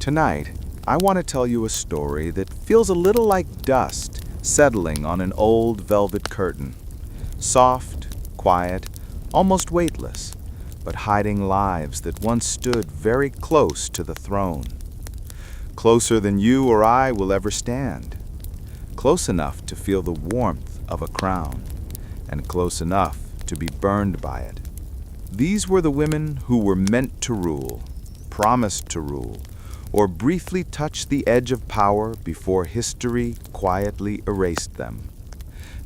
Tonight, I want to tell you a story that feels a little like dust settling on an old velvet curtain. Soft, quiet, almost weightless, but hiding lives that once stood very close to the throne. Closer than you or I will ever stand. Close enough to feel the warmth of a crown, and close enough to be burned by it. These were the women who were meant to rule, promised to rule, or briefly touch the edge of power before history quietly erased them.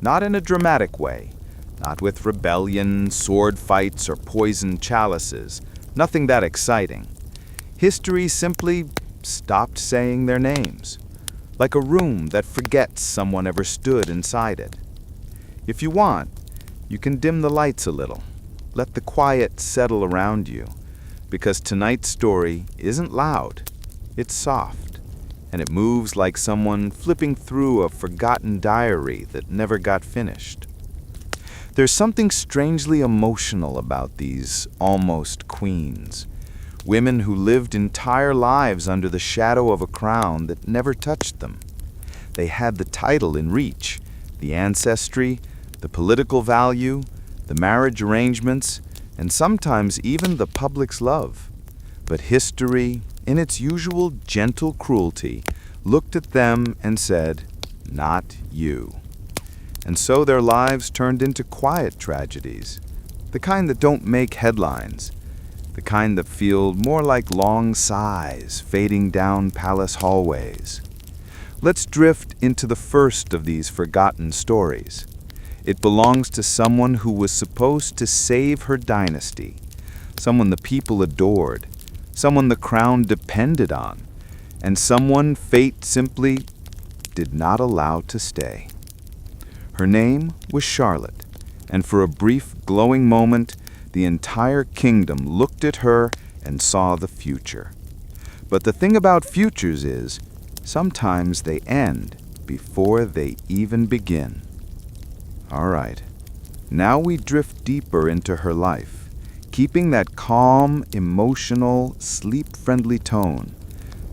Not in a dramatic way, not with rebellion, sword fights, or poisoned chalices, nothing that exciting. History simply stopped saying their names, like a room that forgets someone ever stood inside it. If you want, you can dim the lights a little. Let the quiet settle around you, because tonight's story isn't loud. It's soft, and it moves like someone flipping through a forgotten diary that never got finished. There's something strangely emotional about these almost queens, women who lived entire lives under the shadow of a crown that never touched them. They had the title in reach, the ancestry, the political value, the marriage arrangements, and sometimes even the public's love. But history, in its usual gentle cruelty, looked at them and said, "Not you." And so their lives turned into quiet tragedies, the kind that don't make headlines, the kind that feel more like long sighs fading down palace hallways. Let's drift into the first of these forgotten stories. It belongs to someone who was supposed to save her dynasty, someone the people adored, someone the crown depended on, and someone fate simply did not allow to stay. Her name was Charlotte, and for a brief, glowing moment, the entire kingdom looked at her and saw the future. But the thing about futures is, sometimes they end before they even begin. All right, now we drift deeper into her life, keeping that calm, emotional, sleep-friendly tone.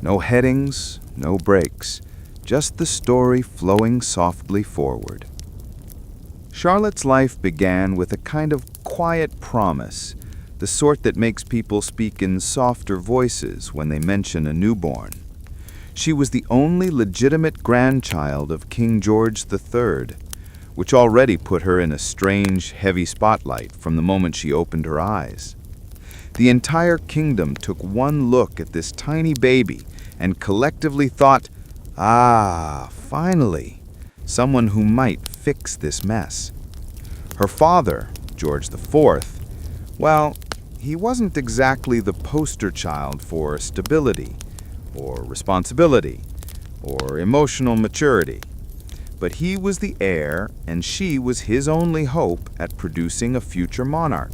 No headings, no breaks, just the story flowing softly forward. Charlotte's life began with a kind of quiet promise, the sort that makes people speak in softer voices when they mention a newborn. She was the only legitimate grandchild of King George III, which already put her in a strange, heavy spotlight from the moment she opened her eyes. The entire kingdom took one look at this tiny baby and collectively thought, finally, someone who might fix this mess. Her father, George IV, well, he wasn't exactly the poster child for stability, or responsibility, or emotional maturity. But he was the heir, and she was his only hope at producing a future monarch.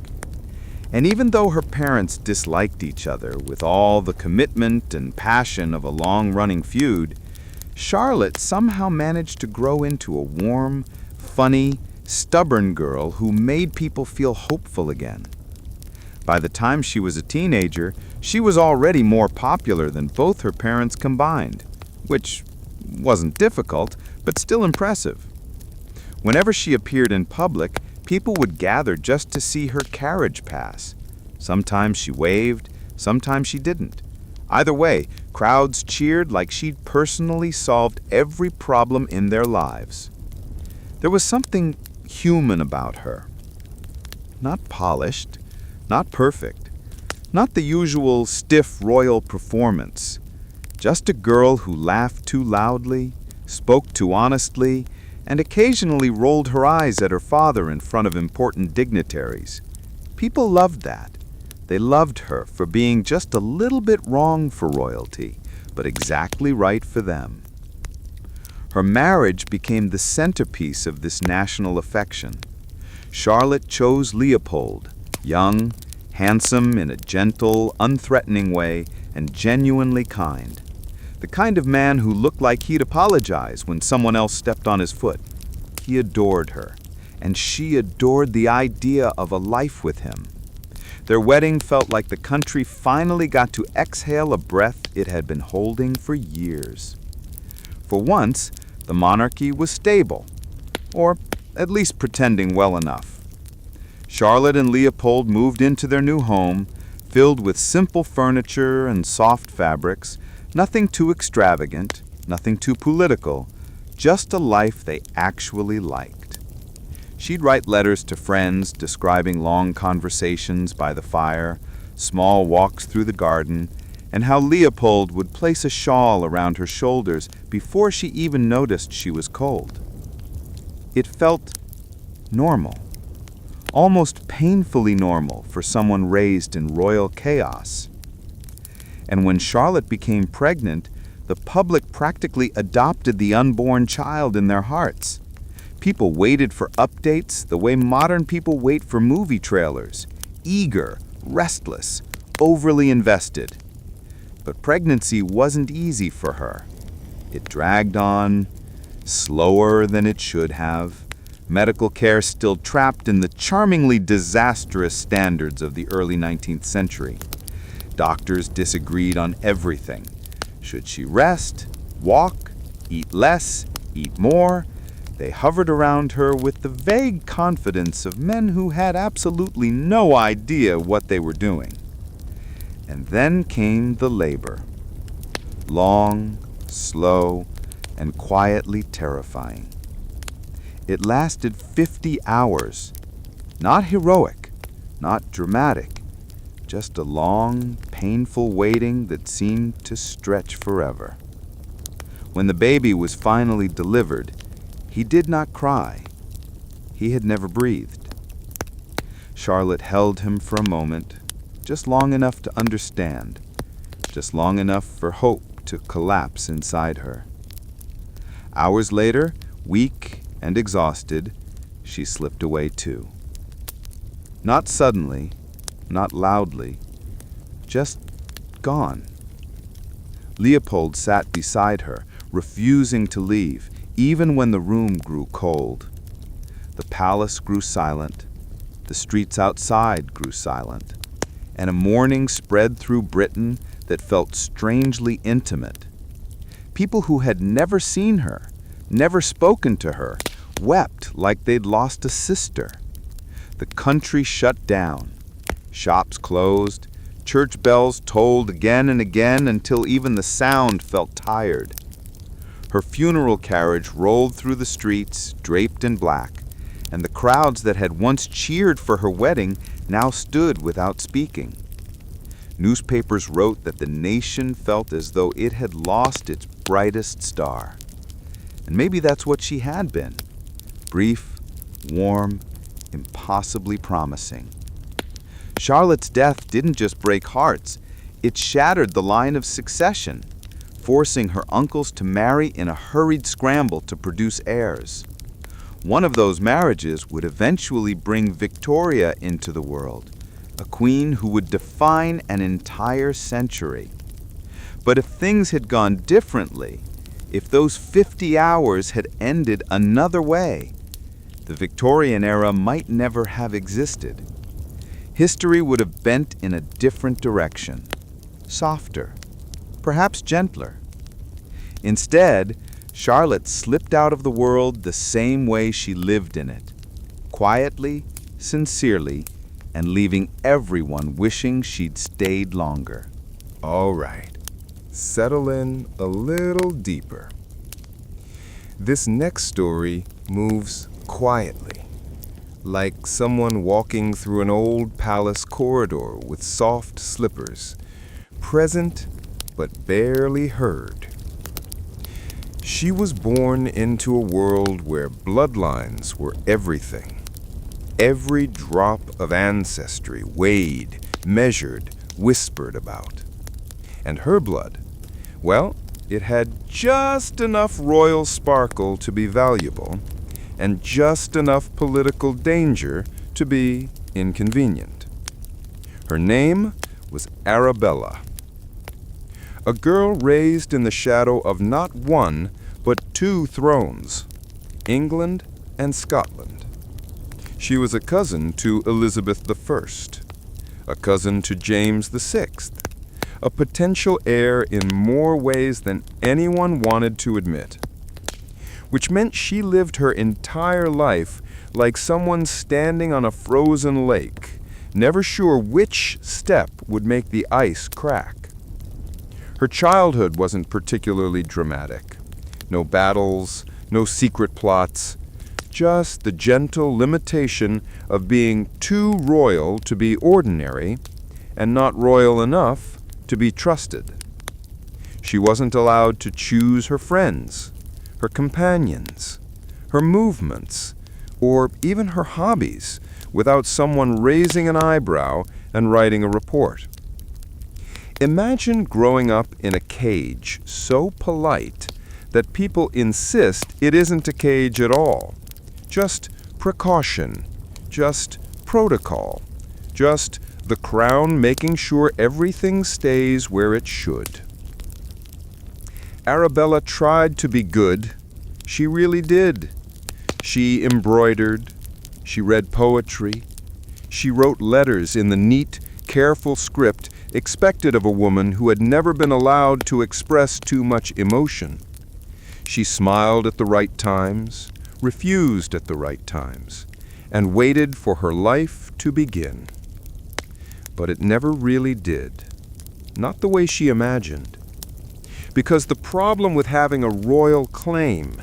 And even though her parents disliked each other with all the commitment and passion of a long-running feud, Charlotte somehow managed to grow into a warm, funny, stubborn girl who made people feel hopeful again. By the time she was a teenager, she was already more popular than both her parents combined, which wasn't difficult, but still impressive. Whenever she appeared in public, people would gather just to see her carriage pass. Sometimes she waved, sometimes she didn't. Either way, crowds cheered like she'd personally solved every problem in their lives. There was something human about her. Not polished, not perfect, not the usual stiff royal performance. Just a girl who laughed too loudly, spoke too honestly, and occasionally rolled her eyes at her father in front of important dignitaries. People loved that. They loved her for being just a little bit wrong for royalty, but exactly right for them. Her marriage became the centerpiece of this national affection. Charlotte chose Leopold, young, handsome in a gentle, unthreatening way, and genuinely kind. The kind of man who looked like he'd apologize when someone else stepped on his foot. He adored her, and she adored the idea of a life with him. Their wedding felt like the country finally got to exhale a breath it had been holding for years. For once, the monarchy was stable, or at least pretending well enough. Charlotte and Leopold moved into their new home, filled with simple furniture and soft fabrics, nothing too extravagant, nothing too political, just a life they actually liked. She'd write letters to friends describing long conversations by the fire, small walks through the garden, and how Leopold would place a shawl around her shoulders before she even noticed she was cold. It felt normal, almost painfully normal for someone raised in royal chaos. And when Charlotte became pregnant, the public practically adopted the unborn child in their hearts. People waited for updates the way modern people wait for movie trailers, eager, restless, overly invested. But pregnancy wasn't easy for her. It dragged on, slower than it should have, medical care still trapped in the charmingly disastrous standards of the early 19th century. Doctors disagreed on everything. Should she rest, walk, eat less, eat more? They hovered around her with the vague confidence of men who had absolutely no idea what they were doing. And then came the labor. Long, slow, and quietly terrifying. It lasted 50 hours. Not heroic, not dramatic, just a long, painful waiting that seemed to stretch forever. When the baby was finally delivered, he did not cry. He had never breathed. Charlotte held him for a moment, just long enough to understand, just long enough for hope to collapse inside her. Hours later, weak and exhausted, she slipped away too. Not suddenly, not loudly, just gone. Leopold sat beside her, refusing to leave, even when the room grew cold. The palace grew silent, the streets outside grew silent, and a mourning spread through Britain that felt strangely intimate. People who had never seen her, never spoken to her, wept like they'd lost a sister. The country shut down. Shops closed. Church bells tolled again and again until even the sound felt tired. Her funeral carriage rolled through the streets, draped in black, and the crowds that had once cheered for her wedding now stood without speaking. Newspapers wrote that the nation felt as though it had lost its brightest star. And maybe that's what she had been. Brief, warm, impossibly promising. Charlotte's death didn't just break hearts, it shattered the line of succession, forcing her uncles to marry in a hurried scramble to produce heirs. One of those marriages would eventually bring Victoria into the world, a queen who would define an entire century. But if things had gone differently, if those 50 hours had ended another way, the Victorian era might never have existed. History would have bent in a different direction, softer, perhaps gentler. Instead, Charlotte slipped out of the world the same way she lived in it, quietly, sincerely, and leaving everyone wishing she'd stayed longer. All right, settle in a little deeper. This next story moves quietly, like someone walking through an old palace corridor with soft slippers, present but barely heard. She was born into a world where bloodlines were everything. Every drop of ancestry weighed, measured, whispered about. And her blood, well, it had just enough royal sparkle to be valuable, and just enough political danger to be inconvenient. Her name was Arabella. A girl raised in the shadow of not one, but two thrones, England and Scotland. She was a cousin to Elizabeth I, a cousin to James VI, a potential heir in more ways than anyone wanted to admit, which meant she lived her entire life like someone standing on a frozen lake, never sure which step would make the ice crack. Her childhood wasn't particularly dramatic. No battles, no secret plots, just the gentle limitation of being too royal to be ordinary and not royal enough to be trusted. She wasn't allowed to choose her friends, her companions, her movements, or even her hobbies without someone raising an eyebrow and writing a report. Imagine growing up in a cage so polite that people insist it isn't a cage at all. Just precaution, just protocol, just the crown making sure everything stays where it should. Arabella tried to be good. She really did. She embroidered. She read poetry. She wrote letters in the neat, careful script expected of a woman who had never been allowed to express too much emotion. She smiled at the right times, refused at the right times, and waited for her life to begin. But it never really did. Not the way she imagined. Because the problem with having a royal claim,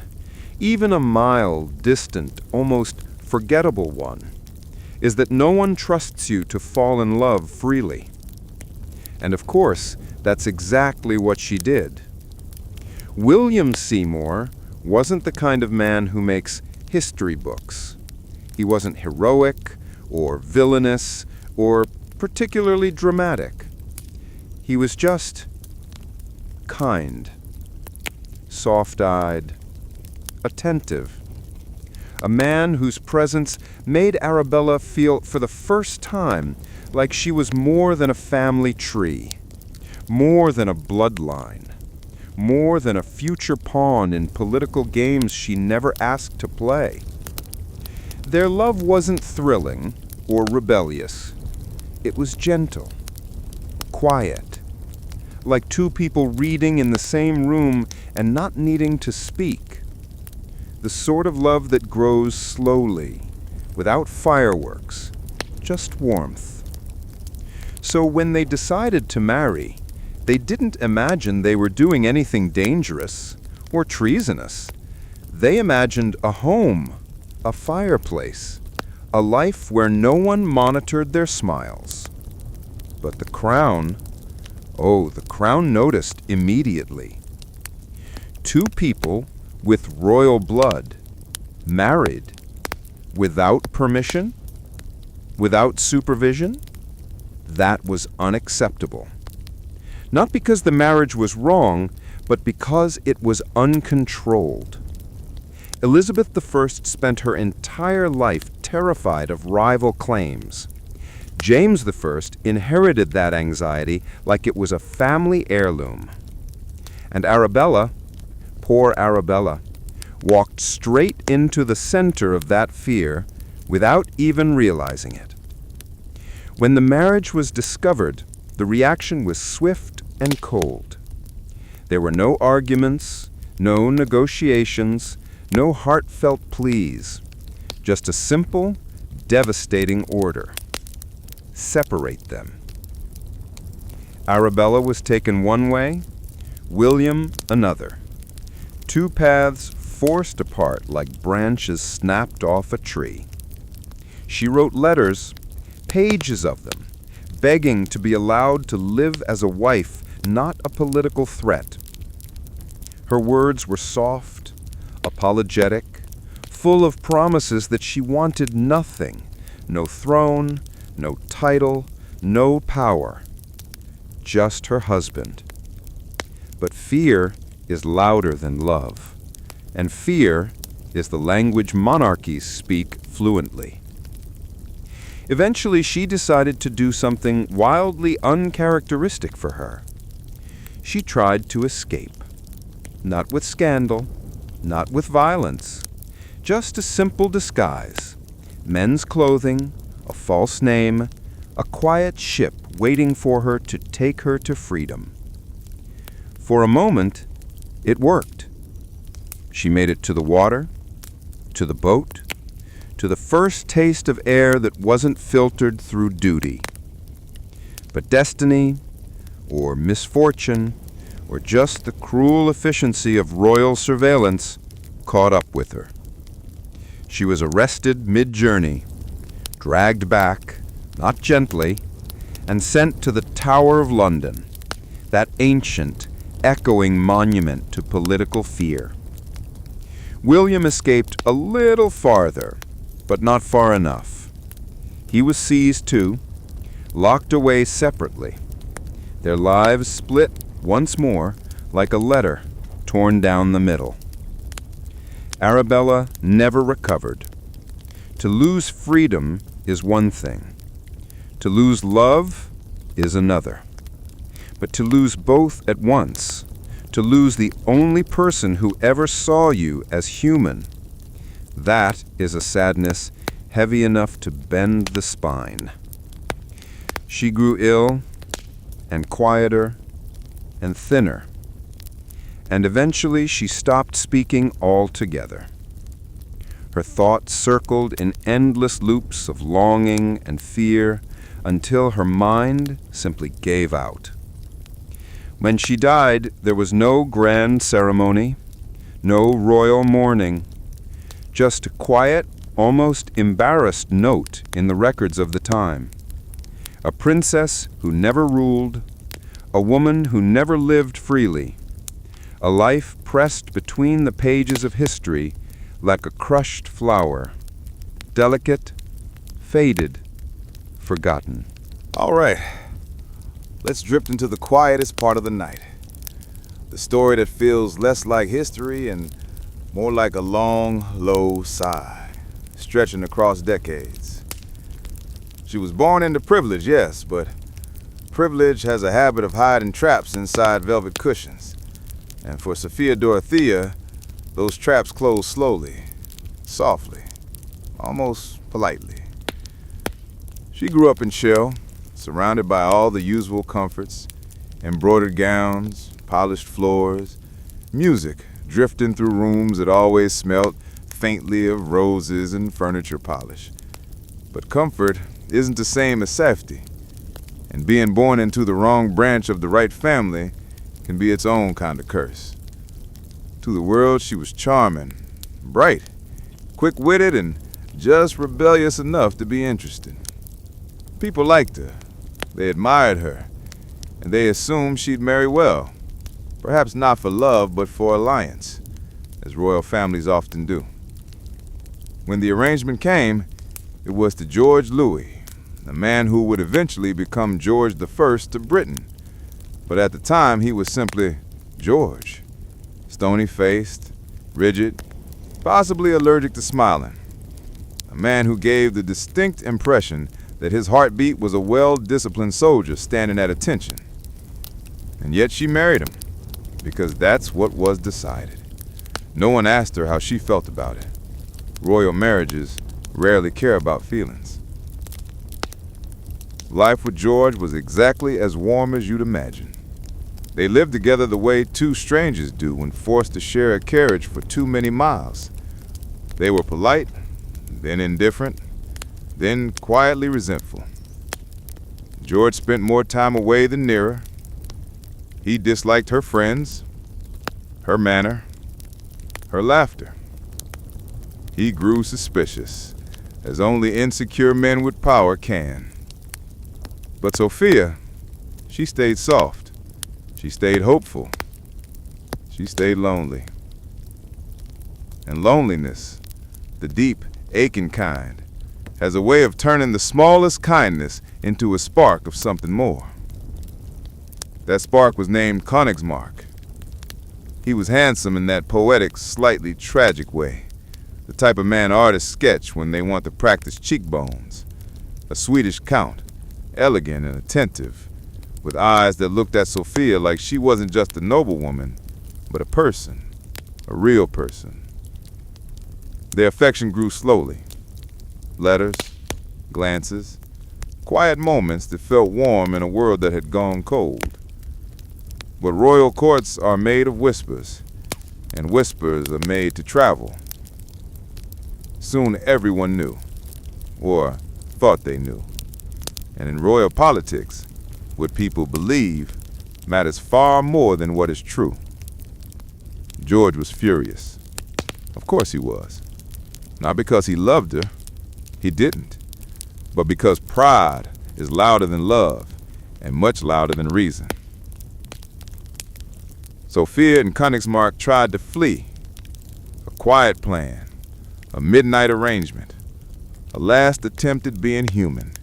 even a mild, distant, almost forgettable one, is that no one trusts you to fall in love freely. And of course, that's exactly what she did. William Seymour wasn't the kind of man who makes history books. He wasn't heroic or villainous or particularly dramatic. He was just kind, soft-eyed, attentive. A man whose presence made Arabella feel for the first time like she was more than a family tree, more than a bloodline, more than a future pawn in political games she never asked to play. Their love wasn't thrilling or rebellious. It was gentle, quiet, like two people reading in the same room and not needing to speak. The sort of love that grows slowly, without fireworks, just warmth. So when they decided to marry, they didn't imagine they were doing anything dangerous or treasonous. They imagined a home, a fireplace, a life where no one monitored their smiles. But the crown, the crown noticed immediately. Two people with royal blood, married, without permission, without supervision, that was unacceptable. Not because the marriage was wrong, but because it was uncontrolled. Elizabeth I spent her entire life terrified of rival claims. James I inherited that anxiety like it was a family heirloom. And Arabella, poor Arabella, walked straight into the center of that fear without even realizing it. When the marriage was discovered, the reaction was swift and cold. There were no arguments, no negotiations, no heartfelt pleas, just a simple, devastating order. Separate them. Arabella was taken one way, William another. Two paths forced apart like branches snapped off a tree. She wrote letters, pages of them, begging to be allowed to live as a wife, not a political threat. Her words were soft, apologetic, full of promises that she wanted nothing, no throne, no title, no power, just her husband. But fear is louder than love, and fear is the language monarchies speak fluently. Eventually, she decided to do something wildly uncharacteristic for her. She tried to escape. Not with scandal, not with violence, just a simple disguise. Men's clothing, a false name, a quiet ship waiting for her to take her to freedom. For a moment, it worked. She made it to the water, to the boat, to the first taste of air that wasn't filtered through duty. But destiny, or misfortune, or just the cruel efficiency of royal surveillance caught up with her. She was arrested mid-journey, dragged back, not gently, and sent to the Tower of London, that ancient, echoing monument to political fear. William escaped a little farther, but not far enough. He was seized too, locked away separately. Their lives split once more like a letter torn down the middle. Arabella never recovered. To lose freedom is one thing. To lose love is another. But to lose both at once, to lose the only person who ever saw you as human, that is a sadness heavy enough to bend the spine. She grew ill and quieter and thinner, and eventually she stopped speaking altogether. Her thoughts circled in endless loops of longing and fear until her mind simply gave out. When she died, there was no grand ceremony, no royal mourning, just a quiet, almost embarrassed note in the records of the time. A princess who never ruled, a woman who never lived freely, a life pressed between the pages of history like a crushed flower, delicate, faded, forgotten. All right, let's drift into the quietest part of the night. The story that feels less like history and more like a long, low sigh, stretching across decades. She was born into privilege, yes, but privilege has a habit of hiding traps inside velvet cushions. And for Sophia Dorothea, those traps closed slowly, softly, almost politely. She grew up in Celle, surrounded by all the usual comforts, embroidered gowns, polished floors, music drifting through rooms that always smelled faintly of roses and furniture polish. But comfort isn't the same as safety, and being born into the wrong branch of the right family can be its own kind of curse. To the world, she was charming, bright, quick-witted, and just rebellious enough to be interesting. People liked her, they admired her, and they assumed she'd marry well. Perhaps not for love, but for alliance, as royal families often do. When the arrangement came, it was to George Louis, a man who would eventually become George I of Britain. But at the time, he was simply George, stony-faced, rigid, possibly allergic to smiling. A man who gave the distinct impression that his heartbeat was a well-disciplined soldier standing at attention. And yet she married him, because that's what was decided. No one asked her how she felt about it. Royal marriages rarely care about feelings. Life with George was exactly as warm as you'd imagine. They lived together the way two strangers do when forced to share a carriage for too many miles. They were polite, then indifferent, then quietly resentful. George spent more time away than nearer. He disliked her friends, her manner, her laughter. He grew suspicious, as only insecure men with power can. But Sophia, she stayed soft. She stayed hopeful. She stayed lonely. And loneliness, the deep, aching kind, has a way of turning the smallest kindness into a spark of something more. That spark was named Königsmark. He was handsome in that poetic, slightly tragic way, the type of man artists sketch when they want to practice cheekbones. A Swedish count, elegant and attentive, with eyes that looked at Sophia like she wasn't just a noblewoman, but a person, a real person. Their affection grew slowly. Letters, glances, quiet moments that felt warm in a world that had gone cold. But royal courts are made of whispers, and whispers are made to travel. Soon everyone knew, or thought they knew. And in royal politics, what people believe matters far more than what is true. George was furious. Of course he was. Not because he loved her, he didn't, but because pride is louder than love and much louder than reason. Sophia and Königsmark tried to flee. A quiet plan, a midnight arrangement, a last attempt at being human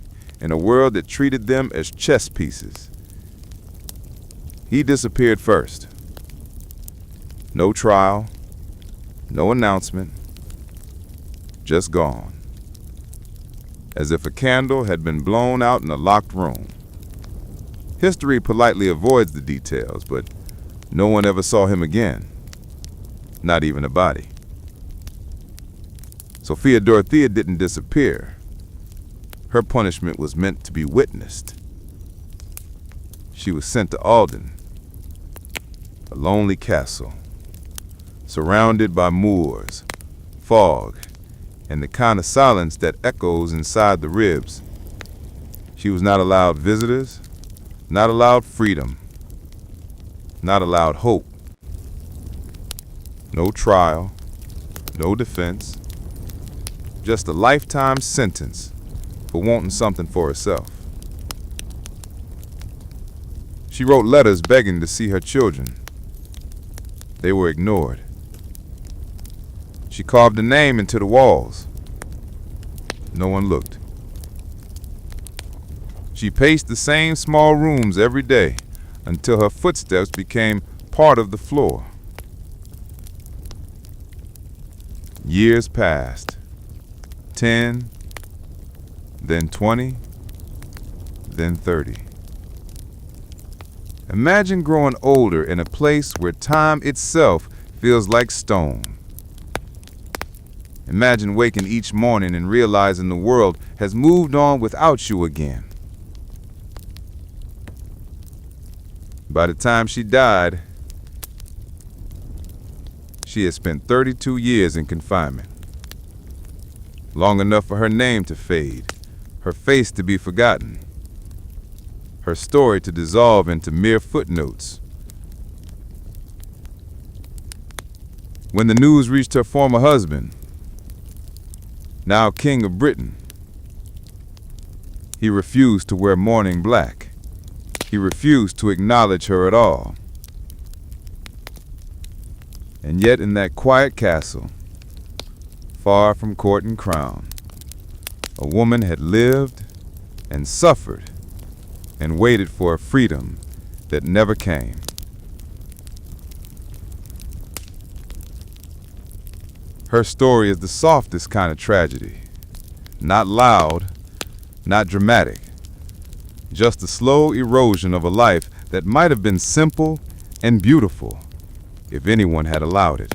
in a world that treated them as chess pieces. He disappeared first. No trial, no announcement, just gone. As if a candle had been blown out in a locked room. History politely avoids the details, but no one ever saw him again, not even a body. Sophia Dorothea didn't disappear. Her punishment was meant to be witnessed. She was sent to Alden, a lonely castle, surrounded by moors, fog, and the kind of silence that echoes inside the ribs. She was not allowed visitors, not allowed freedom, not allowed hope. No trial, no defense, just a lifetime sentence for wanting something for herself. She wrote letters begging to see her children. They were ignored. She carved a name into the walls. No one looked. She paced the same small rooms every day until her footsteps became part of the floor. Years passed. 10, then 20, then 30. Imagine growing older in a place where time itself feels like stone. Imagine waking each morning and realizing the world has moved on without you again. By the time she died, she had spent 32 years in confinement. Long enough for her name to fade, her face to be forgotten, her story to dissolve into mere footnotes. When the news reached her former husband, now King of Britain, he refused to wear mourning black. He refused to acknowledge her at all. And yet in that quiet castle, far from court and crown, a woman had lived and suffered and waited for a freedom that never came. Her story is the softest kind of tragedy. Not loud, not dramatic. Just the slow erosion of a life that might have been simple and beautiful if anyone had allowed it.